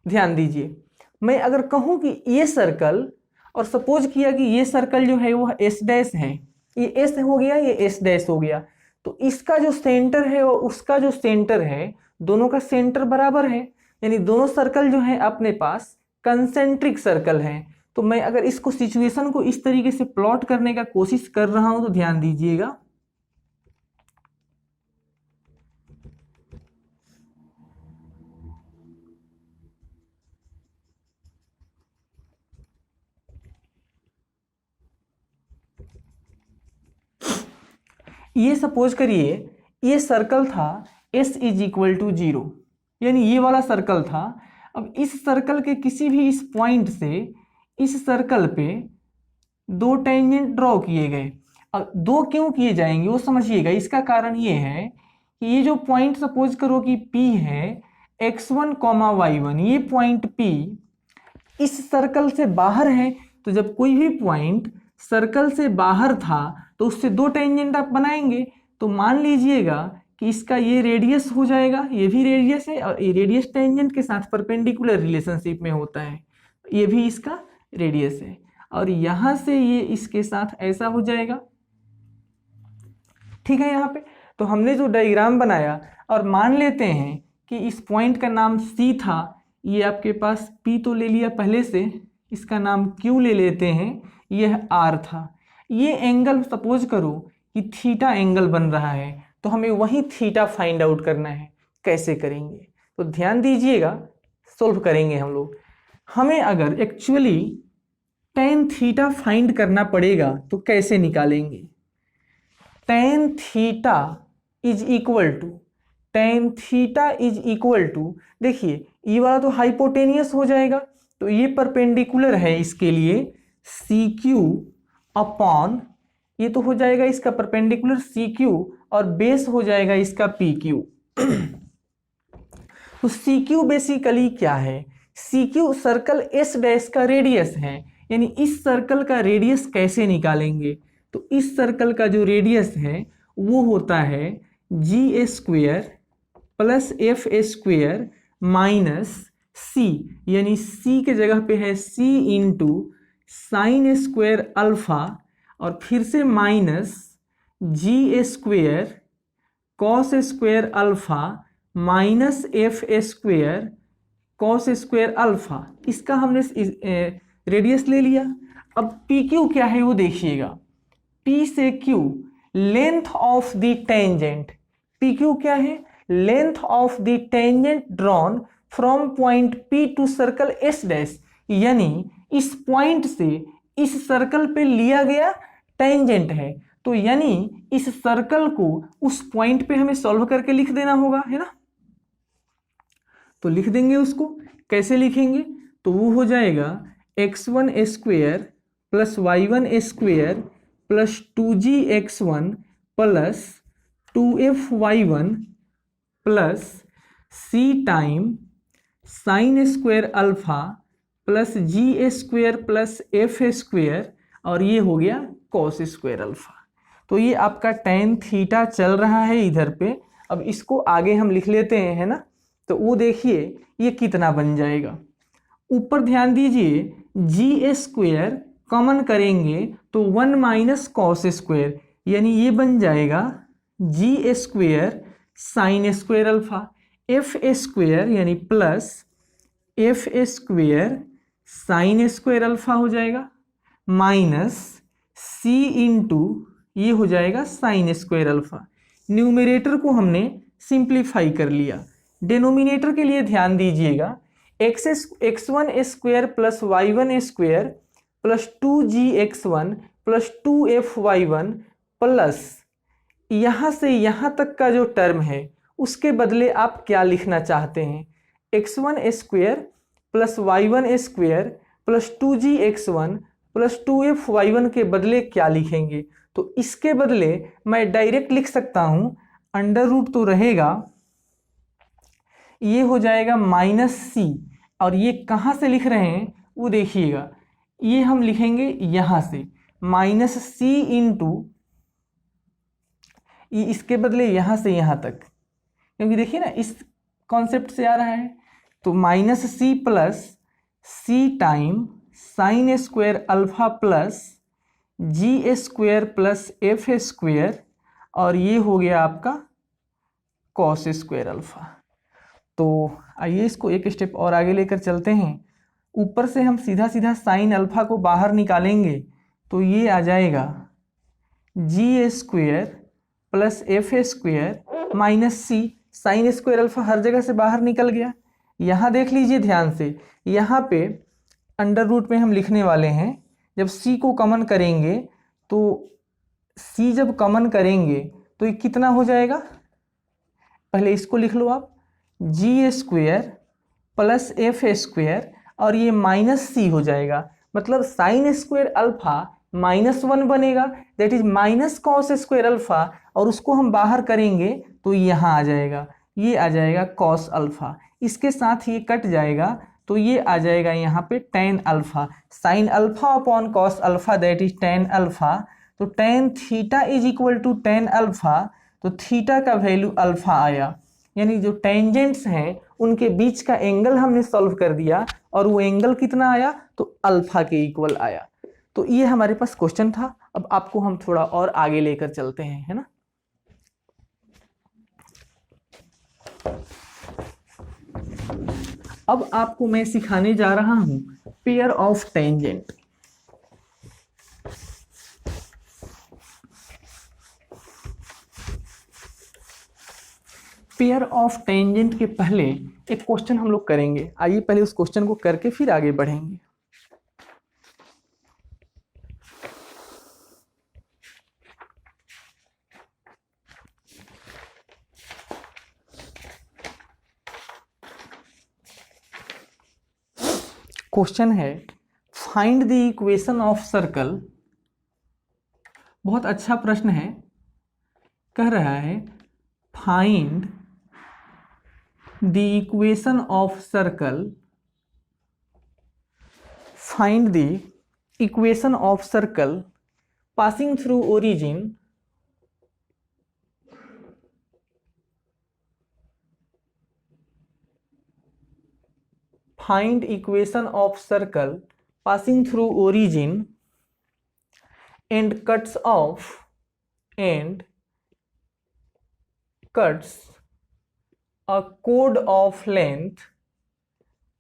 ध्यान दीजिए, मैं अगर कहूं कि ये सर्कल, और सपोज किया कि ये सर्कल जो है वो एस डैश है, ये एस हो गया, ये एस डैश हो गया, तो इसका जो सेंटर है और उसका जो सेंटर है, दोनों का सेंटर बराबर है, यानी दोनों सर्कल जो है अपने पास कंसेंट्रिक सर्कल है। तो मैं अगर इसको सिचुएशन को इस तरीके से प्लॉट करने का कोशिश कर रहा हूं तो ध्यान दीजिएगा, ये सपोज करिए ये सर्कल था s इज इक्वल टू 0, यानी ये वाला सर्कल था। अब इस सर्कल के किसी भी इस पॉइंट से इस सर्कल पे दो टेंजेंट ड्रॉ किए गए। अब दो क्यों किए जाएंगे वो समझिएगा। इसका कारण ये है कि ये जो पॉइंट सपोज करो कि P है x1, y1, ये पॉइंट P इस सर्कल से बाहर है। तो जब कोई भी पॉइंट सर्कल से बाहर था तो उससे दो टेंजेंट आप बनाएंगे। तो मान लीजिएगा कि इसका ये रेडियस हो जाएगा, ये भी रेडियस है, और ये रेडियस टेंजेंट के साथ परपेंडिकुलर रिलेशनशिप में होता है, ये भी इसका रेडियस है, और यहां से ये इसके साथ ऐसा हो जाएगा। ठीक है, यहाँ पे तो हमने जो डायग्राम बनाया, और मान लेते हैं कि इस पॉइंट का नाम C था, ये आपके पास P तो ले लिया पहले से, इसका नाम Q ले लेते हैं, यह R था। ये एंगल सपोज करो कि थीटा एंगल बन रहा है, तो हमें वही थीटा फाइंड आउट करना है। कैसे करेंगे तो ध्यान दीजिएगा, सोल्व करेंगे हम लोग। हमें अगर एक्चुअली tan थीटा फाइंड करना पड़ेगा तो कैसे निकालेंगे? tan theta is equal to देखिए ये वाला तो हाइपोटेनियस हो जाएगा, तो ये परपेंडिकुलर है इसके लिए सी क्यू अपॉन, ये तो हो जाएगा इसका परपेंडिकुलर सी क्यू और बेस हो जाएगा इसका पी क्यू। तो सी क्यू बेसिकली क्या है? C Q circle S dash का रेडियस है, यानी इस सर्कल का रेडियस कैसे निकालेंगे? तो इस सर्कल का जो रेडियस है वो होता है G A square plus F A square minus C, यानी सी के जगह पे है C into sine square alpha और फिर से माइनस जी ए square cos square alpha minus F ए स्क्वेयर कॉस स्क्वेयर अल्फा। इसका हमने रेडियस ले लिया। अब पी क्यू क्या है वो देखिएगा, पी से Q length of the tangent, P Q क्या है? Length of the tangent drawn from point P to circle S dash, यानी इस पॉइंट से इस सर्कल पे लिया गया टेंजेंट है, तो यानी इस सर्कल को उस पॉइंट पे हमें सॉल्व करके लिख देना होगा, है ना? तो लिख देंगे उसको। कैसे लिखेंगे? तो वो हो जाएगा x1 square plus y1 square plus 2gx1 plus 2f(y1) plus c time sine square alpha plus g A square plus F A square और ये हो गया कॉस स्क्वेयर अल्फा। तो ये आपका tan थीटा चल रहा है इधर पे। अब इसको आगे हम लिख लेते हैं, है ना? तो वो देखिए ये कितना बन जाएगा। ऊपर ध्यान दीजिए, जी ए स्क्वेयर कॉमन करेंगे तो 1 माइनस कॉस स्क्वेयर, यानी ये बन जाएगा जी ए square sine square alpha, F ए स्क्वेयर यानी plus F A square sine square alpha हो जाएगा माइनस सी इंटू ये हो जाएगा साइन स्क्वेयर अल्फा। न्यूमरेटर को हमने सिंप्लीफाई कर लिया। डेनोमिनेटर के लिए ध्यान दीजिएगा, x1 square plus y1 square plus 2gx1 plus 2f(y1) plus यहाँ से यहाँ तक का जो टर्म है उसके बदले आप क्या लिखना चाहते हैं? x1 square plus y1 square plus 2gx1 plus 2f(y1) के बदले क्या लिखेंगे? तो इसके बदले मैं डायरेक्ट लिख सकता हूँ, अंडर रूट तो रहेगा, ये हो जाएगा माइनस सी, और ये कहाँ से लिख रहे हैं वो देखिएगा, ये हम लिखेंगे यहाँ से माइनस सी इंटू ये इसके बदले यहाँ से यहाँ तक, क्योंकि देखिए ना इस कॉन्सेप्ट से आ रहा है। तो minus C plus C time sine square alpha plus G square plus F square और ये हो गया आपका कॉस स्क्वेयर अल्फा। तो आइए इसको एक स्टेप और आगे लेकर चलते हैं। ऊपर से हम सीधा सीधा साइन अल्फा को बाहर निकालेंगे तो ये आ जाएगा G square plus F square minus C, sine square alpha हर जगह से बाहर निकल गया। यहाँ देख लीजिए ध्यान से, यहाँ पे अंडर रूट में हम लिखने वाले हैं, जब सी को कॉमन करेंगे तो सी जब कॉमन करेंगे तो ये कितना हो जाएगा? पहले इसको लिख लो आप, जी स्क्वेयर प्लस एफ स्क्वेयर और ये माइनस सी हो जाएगा, मतलब साइन स्क्वेयर अल्फा -1 बनेगा, that is minus cos square alpha, और उसको हम बाहर करेंगे तो यहाँ आ जाएगा, ये आ जाएगा कॉस अल्फा, इसके साथ ये कट जाएगा तो ये आ जाएगा यहाँ पे tan alpha, sine alpha upon cos alpha that is tan alpha. तो tan theta is equal to tan alpha, तो थीटा का वैल्यू अल्फा आया, यानी जो टेंजेंट्स हैं उनके बीच का एंगल हमने सॉल्व कर दिया और वो एंगल कितना आया? तो अल्फा के इक्वल आया। तो ये हमारे पास क्वेश्चन था। अब आपको हम थोड़ा और आगे लेकर चलते हैं, है ना? अब आपको मैं सिखाने जा रहा हूं pair of tangent. Pair of tangent के पहले एक क्वेश्चन हम लोग करेंगे। आइए पहले उस क्वेश्चन को करके फिर आगे बढ़ेंगे। क्वेश्चन है find the equation of circle. बहुत अच्छा प्रश्न है। कह रहा है find the equation of circle, find the equation of circle passing through origin find equation of circle passing through origin and cuts off and cuts a chord of length,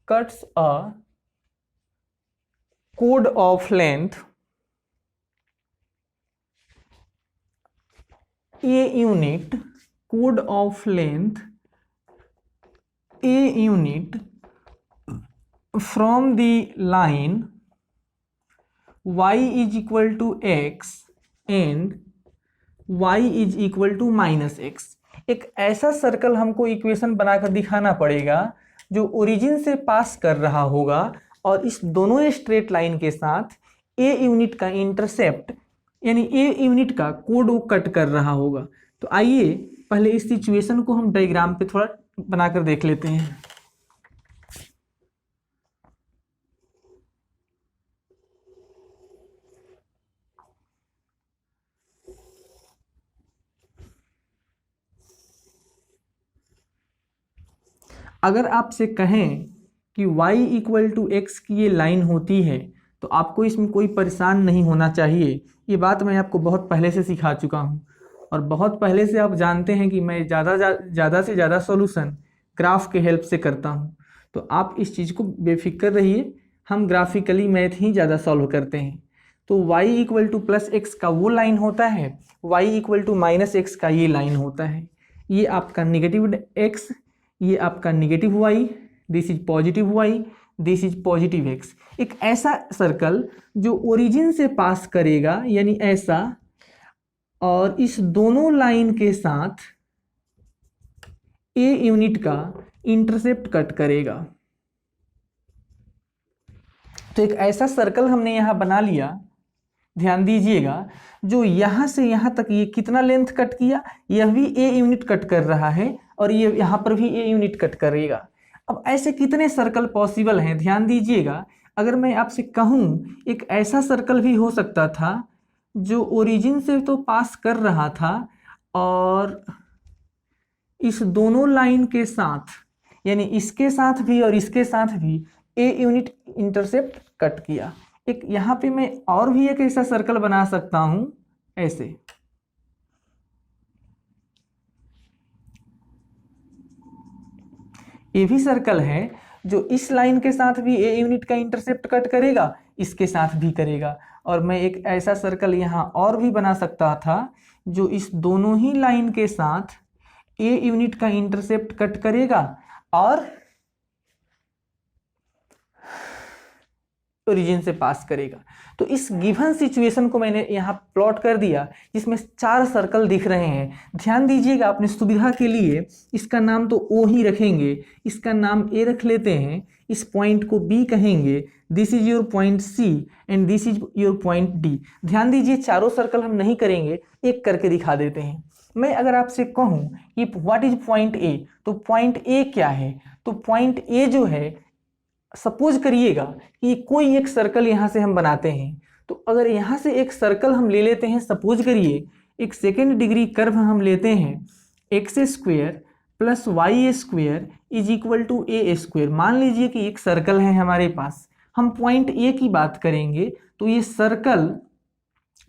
cuts a chord of length a unit, chord of length a unit from the line y is equal to x and y is equal to minus x। एक ऐसा circle हमको equation बनाकर दिखाना पड़ेगा जो origin से पास कर रहा होगा और इस दोनों स्ट्रेट लाइन के साथ ए यूनिट का इंटरसेप्ट यानी ए यूनिट का कोड वो कट कर रहा होगा। तो आइए पहले इस सिचुएशन को हम डायग्राम पे थोड़ा बनाकर देख लेते हैं। अगर आपसे कहें कि y इक्वल टू एक्स की ये लाइन होती है तो आपको इसमें कोई परेशान नहीं होना चाहिए। ये बात मैं आपको बहुत पहले से सिखा चुका हूँ और बहुत पहले से आप जानते हैं कि मैं ज़्यादा से ज़्यादा सॉल्यूशन ग्राफ के हेल्प से करता हूँ। तो आप इस चीज़ को बेफिक्र रहिए, हम ग्राफिकली मैथ ही ज़्यादा सॉल्व करते हैं। तो y equal to plus x का वो लाइन होता है, y equal to minus x का ये लाइन होता है। ये आपका नेगेटिव x, ये आपका negative y, this is positive y, this is positive x। एक ऐसा सर्कल जो ओरिजिन से पास करेगा यानी ऐसा, और इस दोनों लाइन के साथ a यूनिट का इंटरसेप्ट कट करेगा। तो एक ऐसा सर्कल हमने यहां बना लिया, ध्यान दीजिएगा, जो यहां से यहां तक ये कितना लेंथ कट किया, यह भी a यूनिट कट कर रहा है और ये यहाँ पर भी a यूनिट कट करेगा। अब ऐसे कितने सर्कल पॉसिबल हैं, ध्यान दीजिएगा। अगर मैं आपसे कहूँ एक ऐसा सर्कल भी हो सकता था जो ओरिजिन से तो पास कर रहा था और इस दोनों लाइन के साथ यानी इसके साथ भी और इसके साथ भी a यूनिट इंटरसेप्ट कट किया। एक यहाँ पे मैं और भी एक ऐसा सर्कल बना सकता हूँ ऐसे। ये भी सर्कल है जो इस लाइन के साथ भी ए यूनिट का इंटरसेप्ट कट करेगा, इसके साथ भी करेगा। और मैं एक ऐसा सर्कल यहाँ और भी बना सकता था जो इस दोनों ही लाइन के साथ ए यूनिट का इंटरसेप्ट कट करेगा और ओरिजिन से पास करेगा। तो इस गिवन सिचुएशन को मैंने यहाँ प्लॉट कर दिया जिसमें 4 सर्कल दिख रहे हैं। ध्यान दीजिएगा, अपनी सुविधा के लिए इसका नाम तो O ही रखेंगे, इसका नाम A रख लेते हैं, इस पॉइंट को B कहेंगे, this is your point C and this is your point D। ध्यान दीजिए, चारों सर्कल हम नहीं करेंगे, एक करके दिखा देते हैं। मैं अगर आपसे कहूँ कि व्हाट इज पॉइंट A, तो पॉइंट A क्या है? तो पॉइंट A जो है, सपोज करिएगा कि कोई एक सर्कल यहाँ से हम बनाते हैं। तो अगर यहाँ से एक सर्कल हम ले लेते हैं, सपोज करिए एक सेकेंड डिग्री कर्व हम लेते हैं, x square plus y square is equal to A square. मान लीजिए कि एक सर्कल है हमारे पास, हम पॉइंट ए की बात करेंगे। तो ये सर्कल,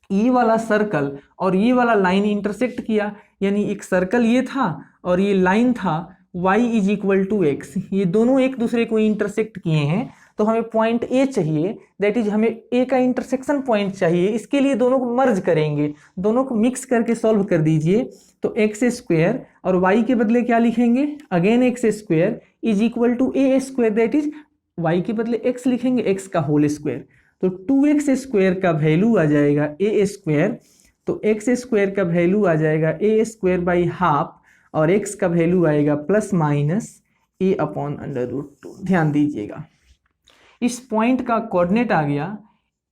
ये वाला सर्कल और ये वाला लाइन इंटरसेक्ट किया, यानी एक सर्कल ये था और ये लाइन था y is equal to x. ये दोनों एक दूसरे को इंटरसेक्ट किए हैं तो हमें पॉइंट ए चाहिए, दैट इज हमें ए का इंटरसेक्शन पॉइंट चाहिए। इसके लिए दोनों को मर्ज करेंगे, दोनों को मिक्स करके सॉल्व कर दीजिए। तो एक्स स्क्वायर और वाई के बदले क्या लिखेंगे, again x square is equal to a square, that is y के बदले एक्स लिखेंगे, एक्स का होल स्क्वायर। तो 2x स्क्वायर का वैल्यू आ जाएगा ए स्क्वायर, तो एक्स स्क्वायर का वैल्यू आ जाएगा ए स्क्वायर बाई हाफ, और x का वैल्यू आएगा plus minus a upon under root 2। ध्यान दीजिएगा, इस पॉइंट का कोऑर्डिनेट आ गया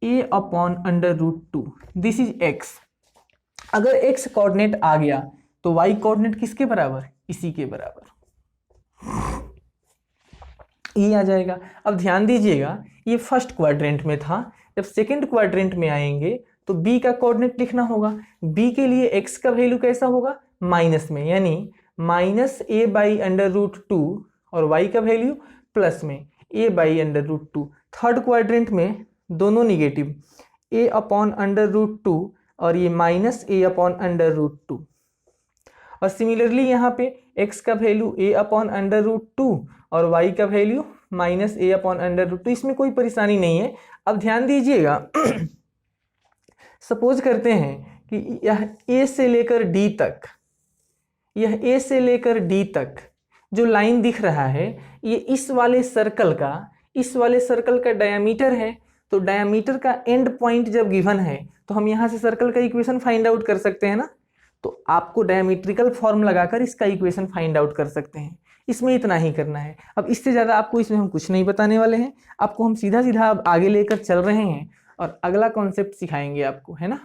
a upon under root 2, this is x। अगर x कोऑर्डिनेट आ गया तो y कोऑर्डिनेट किसके बराबर, इसी के बराबर ये आ जाएगा। अब ध्यान दीजिएगा, ये फर्स्ट क्वाड्रेंट में था, जब सेकंड क्वाड्रेंट में आएंगे तो b का कोऑर्डिनेट लिखना होगा। b के लिए x का वैल्यू कैसा होगा, माइनस में, यानी minus a by under root 2, और y का वैल्यू प्लस में a by under root 2। Third quadrant में दोनों negative, a upon under root 2 और ये minus a upon under root 2। और सिमिलरली यहाँ पे x का value a upon under root 2 और y का value minus a upon under root 2। इसमें कोई परेशानी नहीं है। अब ध्यान दीजिएगा, सपोज करते हैं कि यह a से लेकर d तक, यह a से लेकर d तक जो लाइन दिख रहा है, ये इस वाले सर्कल का डायमीटर है। तो डायमीटर का एंड पॉइंट जब गिवन है तो हम यहाँ से सर्कल का इक्वेशन फाइंड आउट कर सकते हैं ना। तो आपको डायमीट्रिकल फॉर्म लगाकर इसका इक्वेशन फाइंड आउट कर सकते हैं। इसमें इतना ही करना है। अब इससे ज़्यादा आपको इसमें हम कुछ नहीं बताने वाले हैं, आपको हम सीधा सीधा अब आगे लेकर चल रहे हैं और अगला कॉन्सेप्ट सिखाएंगे आपको, है ना।